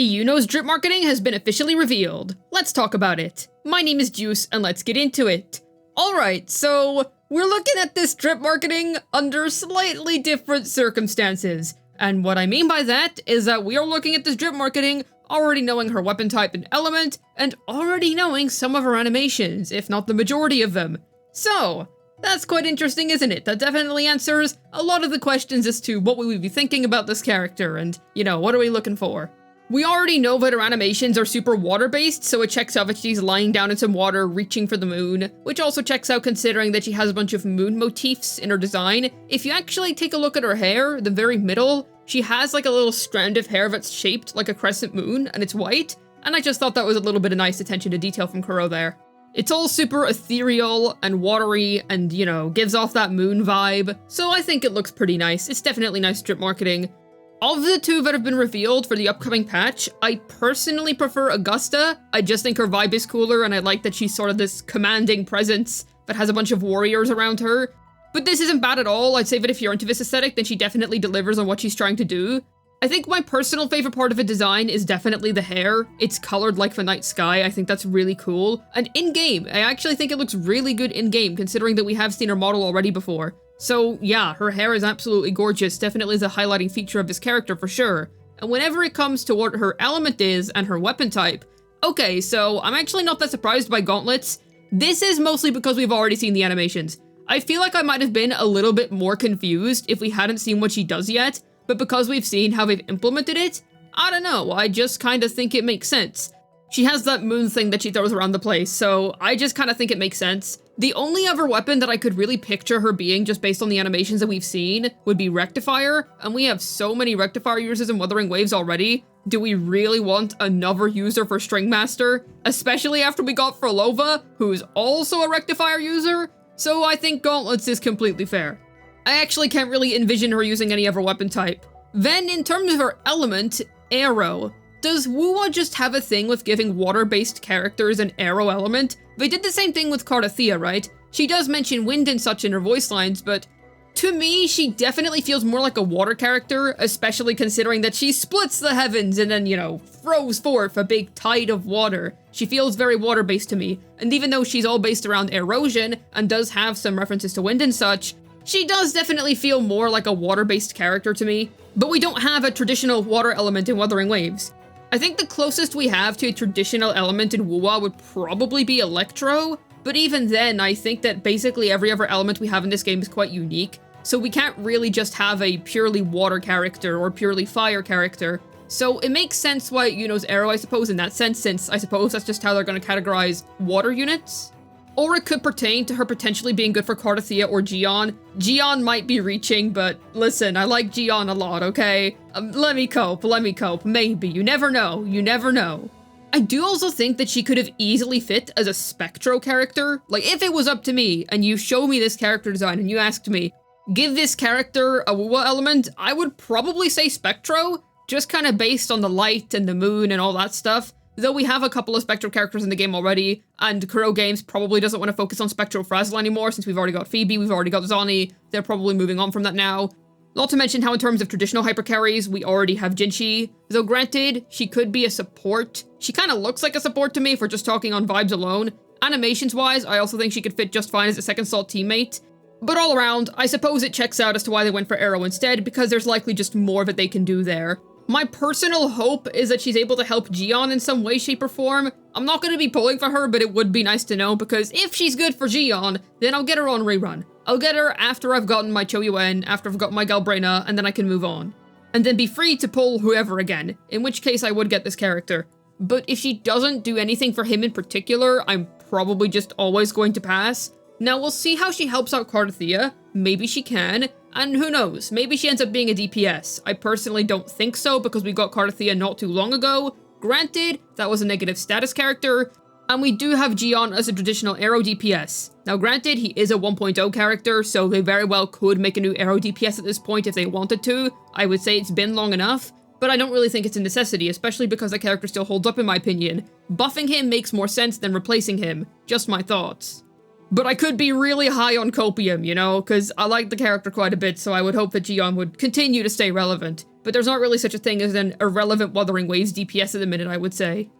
Iuno's drip marketing has been officially revealed. Let's talk about it. My name is Juice, and let's get into it. Alright, so we're looking at this drip marketing under slightly different circumstances. And what I mean by that is that we are looking at this drip marketing already knowing her weapon type and element, and already knowing some of her animations, if not the majority of them. So, that's quite interesting, isn't it? That definitely answers a lot of the questions as to what we would be thinking about this character, and, you know, what are we looking for? We already know that her animations are super water-based, so it checks out that she's lying down in some water, reaching for the moon, which also checks out considering that she has a bunch of moon motifs in her design. If you actually take a look at her hair, the very middle, she has like a little strand of hair that's shaped like a crescent moon, and it's white, and I just thought that was a little bit of nice attention to detail from Kuro there. It's all super ethereal and watery and, you know, gives off that moon vibe, so I think it looks pretty nice. It's definitely nice strip marketing. Of the two that have been revealed for the upcoming patch, I personally prefer Augusta. I just think her vibe is cooler, and I like that she's sort of this commanding presence that has a bunch of warriors around her. But this isn't bad at all. I'd say that if you're into this aesthetic, then she definitely delivers on what she's trying to do. I think my personal favorite part of the design is definitely the hair. It's colored like the night sky. I think that's really cool. And in-game, I actually think it looks really good in-game, considering that we have seen her model already before. So yeah, her hair is absolutely gorgeous, definitely is a highlighting feature of this character for sure. And whenever it comes to what her element is and her weapon type, okay, so I'm actually not that surprised by gauntlets. This is mostly because we've already seen the animations. I feel like I might have been a little bit more confused if we hadn't seen what she does yet, but because we've seen how they've implemented it, I don't know, I just kind of think it makes sense. She has that moon thing that she throws around the place, so I just kind of think it makes sense. The only other weapon that I could really picture her being just based on the animations that we've seen would be Rectifier, and we have so many Rectifier users in Wuthering Waves already. Do we really want another user for Stringmaster? Especially after we got Frolova, who's also a Rectifier user? So I think Gauntlets is completely fair. I actually can't really envision her using any other weapon type. Then, in terms of her element, Arrow. Does wuwa just have a thing with giving water-based characters an arrow element? They did the same thing with Cardathea, right? She does mention wind and such in her voice lines, but to me, she definitely feels more like a water character, especially considering that she splits the heavens and then, you know, throws forth a big tide of water. She feels very water-based to me, and even though she's all based around erosion and does have some references to wind and such, she does definitely feel more like a water-based character to me, but we don't have a traditional water element in Wuthering Waves. I think the closest we have to a traditional element in wuwa would probably be Electro, but even then, I think that basically every other element we have in this game is quite unique, so we can't really just have a purely water character or purely fire character. So it makes sense why Iuno's Arrow, I suppose, in that sense, since I suppose that's just how they're going to categorize water units. Or it could pertain to her potentially being good for Cardathea or Gion. Gion might be reaching, but listen, I like Gion a lot, okay? Let me cope, maybe. You never know, you never know. I do also think that she could have easily fit as a Spectro character. Like, if it was up to me, and you show me this character design, and you asked me, give this character a wuwa element, I would probably say Spectro, just kind of based on the light and the moon and all that stuff. Though we have a couple of Spectro characters in the game already, and Kuro Games probably doesn't want to focus on Spectro Frazzle anymore since we've already got Phoebe, we've already got Zoni, they're probably moving on from that now. Not to mention how in terms of traditional hypercarries, we already have Jinchi, though granted, she could be a support. She kind of looks like a support to me if we're just talking on vibes alone. Animations-wise, I also think she could fit just fine as a second Salt teammate. But all around, I suppose it checks out as to why they went for Arrow instead, because there's likely just more that they can do there. My personal hope is that she's able to help Gion in some way, shape, or form. I'm not going to be pulling for her, but it would be nice to know, because if she's good for Gion, then I'll get her on rerun. I'll get her after I've gotten my Choyuan, after I've got my Galbrena, and then I can move on. And then be free to pull whoever again, in which case I would get this character. But if she doesn't do anything for him in particular, I'm probably just always going to pass. Now we'll see how she helps out Cardathea. Maybe she can. And who knows, maybe she ends up being a DPS. I personally don't think so because we got Cardathea not too long ago. Granted, that was a negative status character, and we do have Gion as a traditional Arrow DPS. Now granted, he is a 1.0 character, so they very well could make a new Arrow DPS at this point if they wanted to. I would say it's been long enough, but I don't really think it's a necessity, especially because the character still holds up in my opinion. Buffing him makes more sense than replacing him. Just my thoughts. But I could be really high on Copium, you know, because I like the character quite a bit, so I would hope that Gion would continue to stay relevant. but there's not really such a thing as an irrelevant Wuthering Waves DPS at the minute, I would say.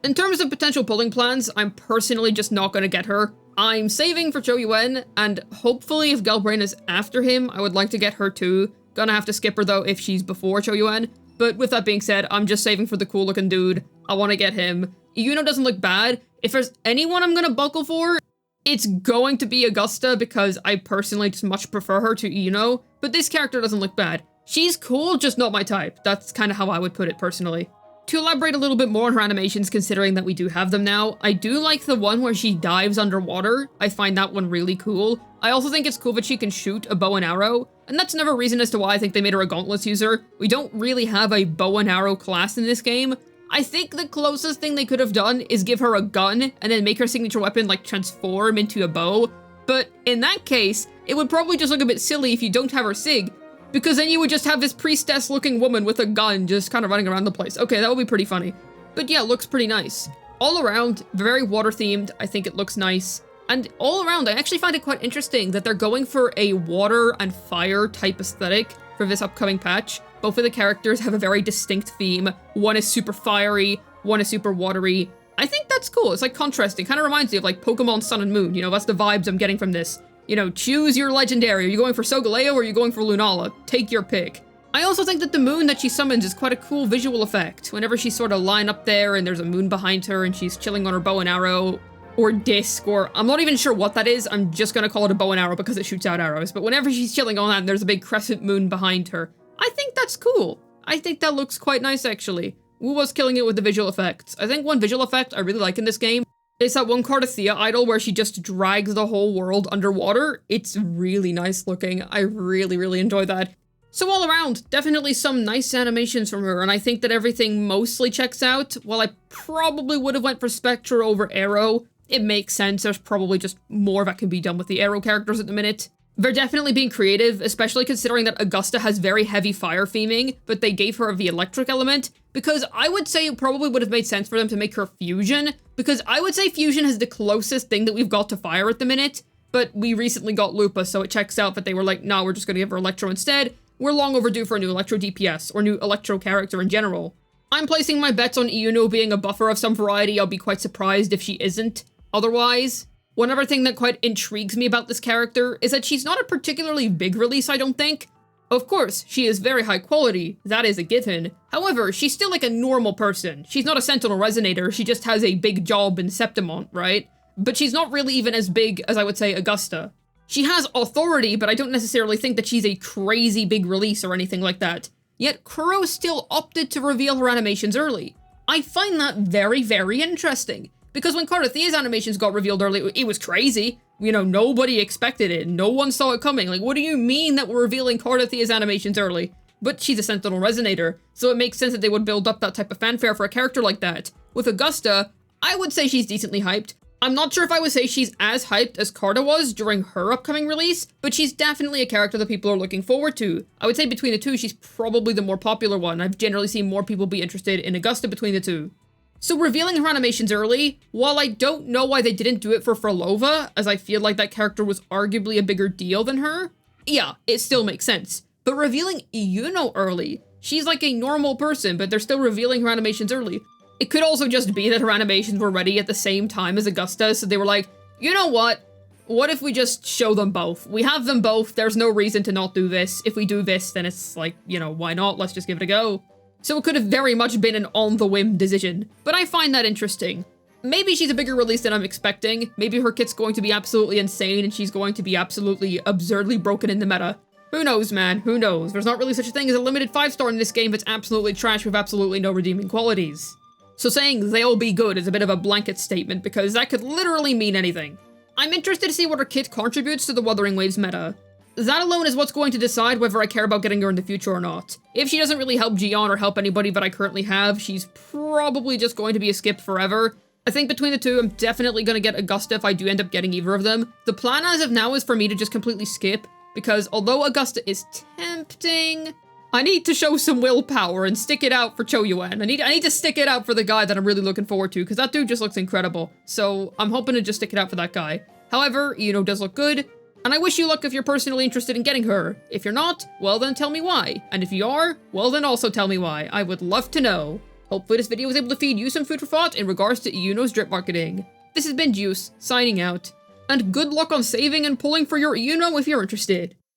In terms of potential pulling plans, I'm personally just not gonna get her. I'm saving for Cho Yuen, and hopefully if Galbrain is after him, I would like to get her too. Gonna have to skip her though if she's before Cho Yuen. But with that being said, I'm just saving for the cool looking dude. I want to get him. Iuno doesn't look bad. If there's anyone I'm gonna buckle for, it's going to be Augusta because I personally just much prefer her to Iuno, but this character doesn't look bad. She's cool, just not my type. That's kind of how I would put it personally. To elaborate a little bit more on her animations, considering that we do have them now, I do like the one where she dives underwater. I find that one really cool. I also think it's cool that she can shoot a bow and arrow, and that's another reason as to why I think they made her a gauntlets user. We don't really have a bow and arrow class in this game. I think the closest thing they could have done is give her a gun and then make her signature weapon like transform into a bow. But in that case, it would probably just look a bit silly if you don't have her sig, because then you would just have this priestess looking woman with a gun just kind of running around the place. Okay, that would be pretty funny. But yeah, it looks pretty nice. All around, very water themed. I think it looks nice. And all around, I actually find it quite interesting that they're going for a water and fire type aesthetic for this upcoming patch. Both of the characters have a very distinct theme. One is super fiery, one is super watery. I think that's cool. It's like contrasting. Kind of reminds me of like Pokemon Sun and Moon. You know, that's the vibes I'm getting from this. You know, choose your legendary. Are you going for Solgaleo or are you going for Lunala? Take your pick. I also think that the moon that she summons is quite a cool visual effect. Whenever she's sort of lying up there and there's a moon behind her and she's chilling on her bow and arrow or disc, or I'm not even sure what that is. I'm just gonna call it a bow and arrow because it shoots out arrows. But whenever she's chilling on that and there's a big crescent moon behind her, I think that's cool. I think that looks quite nice, actually. wuwa's killing it with the visual effects. I think one visual effect I really like in this game is that one Cardathea idol where she just drags the whole world underwater. It's really nice looking. I really, really enjoy that. So all around, definitely some nice animations from her, and I think that everything mostly checks out. While I probably would have went for Spectre over Arrow, it makes sense. There's probably just more that can be done with the Arrow characters at the minute. They're definitely being creative, especially considering that Augusta has very heavy fire theming, but they gave her the electric element, because I would say it probably would have made sense for them to make her fusion, because I would say fusion is the closest thing that we've got to fire at the minute, but we recently got Lupa, so it checks out that they were like, nah, we're just gonna give her Electro instead. We're long overdue for a new Electro DPS, or new Electro character in general. I'm placing my bets on Iuno being a buffer of some variety. I'll be quite surprised if she isn't. Otherwise, one other thing that quite intrigues me about this character is that she's not a particularly big release, I don't think. Of course, she is very high quality, that is a given. However, she's still like a normal person. She's not a Sentinel Resonator, she just has a big job in Septimont, right? But she's not really even as big as I would say Augusta. She has authority, but I don't necessarily think that she's a crazy big release or anything like that. Yet Kuro still opted to reveal her animations early. I find that very, very interesting. Because when Cardathea's animations got revealed early, it was crazy. You know, nobody expected it. No one saw it coming. Like, what do you mean that we're revealing Cardathea's animations early? But she's a Sentinel Resonator, so it makes sense that they would build up that type of fanfare for a character like that. With Augusta, I would say she's decently hyped. I'm not sure if I would say she's as hyped as Carda was during her upcoming release, but she's definitely a character that people are looking forward to. I would say between the two, she's probably the more popular one. I've generally seen more people be interested in Augusta between the two. So revealing her animations early, while I don't know why they didn't do it for Frolova, as I feel like that character was arguably a bigger deal than her, yeah, it still makes sense. But revealing Iuno early, she's like a normal person, but they're still revealing her animations early. It could also just be that her animations were ready at the same time as Augusta, so they were like, you know what? What if we just show them both? We have them both, there's no reason to not do this. If we do this, then it's like, you know, why not? Let's just give it a go. So it could have very much been an on-the-whim decision, but I find that interesting. Maybe she's a bigger release than I'm expecting. Maybe her kit's going to be absolutely insane and she's going to be absolutely absurdly broken in the meta. Who knows, man? Who knows? There's not really such a thing as a limited 5-star in this game that's absolutely trash with absolutely no redeeming qualities. So saying they'll be good is a bit of a blanket statement because that could literally mean anything. I'm interested to see what her kit contributes to the Wuthering Waves meta. That alone is what's going to decide whether I care about getting her in the future or not. If she doesn't really help Gion or help anybody that I currently have, she's probably just going to be a skip forever. I think between the two, I'm definitely going to get Augusta if I do end up getting either of them. The plan as of now is for me to just completely skip, because although Augusta is tempting, I need to show some willpower and stick it out for Cho Yuen. I need to stick it out for the guy that I'm really looking forward to, because that dude just looks incredible. So I'm hoping to just stick it out for that guy. However, Iuno does look good. And I wish you luck if you're personally interested in getting her. If you're not, well then tell me why. And if you are, well then also tell me why. I would love to know. Hopefully this video was able to feed you some food for thought in regards to Iuno's drip marketing. This has been Juice, signing out. And good luck on saving and pulling for your Iuno if you're interested.